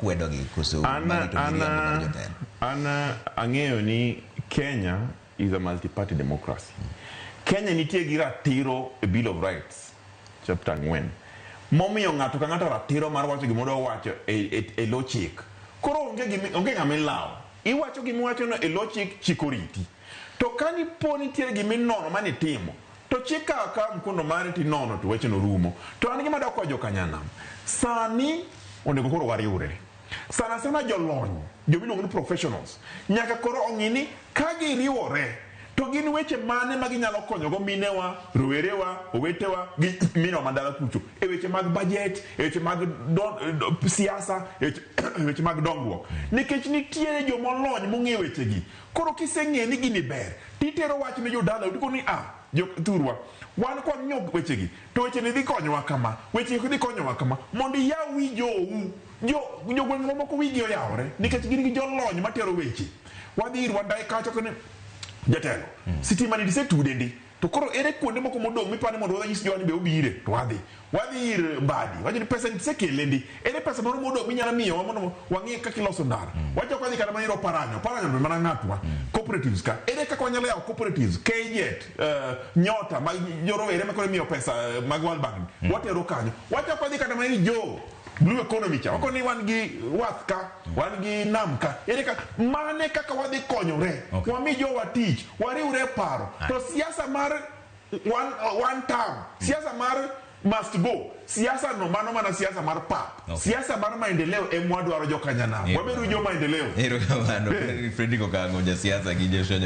kwedo gi koso ana ang'eyo ni Kenya is a multi-party democracy. Kenya nitie gi ratiro e Bill of Rights chapter 4 momiyo ng'ato ka ng'ato ratiro mar wacho gimoro wacho e lo chik. Koro onge ng'ama lawo. Iwacho gimiwacho no e lo chik chikoriti. To kani po nitiere giminono mani timo, to chika ka mkondo mari ti nono to weche no rumo. To an gima dako jo kanyanam. Sani onego koro wariure. Sana jolony, jomiluongo ni professionals. Nyaka koro ong'ini ka giriwore to gin weche mane ma ginyalo konyogo minewa, rowerewa, owetewa gi mino mandala kucho. E weche mag budget, e weche mag siasa, e weche mag dongruok. Nikech nitiere jomolony mong'e weche gi. Koro kiseng'e ni gini ber, titero wach ne jodala utiko ni turwa wan kwa nyok weche gi. To weche ni dhi konyowa kama, weche dhi konyowa kama mondo iyaw wi jou. Jogweng' moko wigi oyawore nikech gin gi jolony matero weche. Wadhi ir wadai kacho kone jatelo. Sitima ni disetude ndi. To koro ere kuonde moko modong' mipani mondo wadhi nyis jowani be obire to wadhi ir badi wacho ni pesa ni sekele ndi. Ere pesa moro modong' minyalo miyo mondo wang'e kaka iloso ndara. Wacho kwa dhi kata maniro paranyo ndo mana ng'atwa cooperatives ka. Ere kaka wanyalo yawo cooperatives KJet nyota mag jorowere ma koro miyo pesa mag World Bank. Watero kanyo. Wacho kwa dhi kata maniro Blue economy cha. Wako ni wan gi wath ka, wan gi nam ka. Ere ka mane kaka wadhi konyore. Wami jowa tich, wariure paro. To siasa mar one term, siasa mar must go. Siasa no mano mana siasa mar pap. Siasa mar maendeleo mwadwaro jo kanyanam. Waberu jo maendeleo. Ero kamano. Fredrick Okang'o ja siasa gi Joshua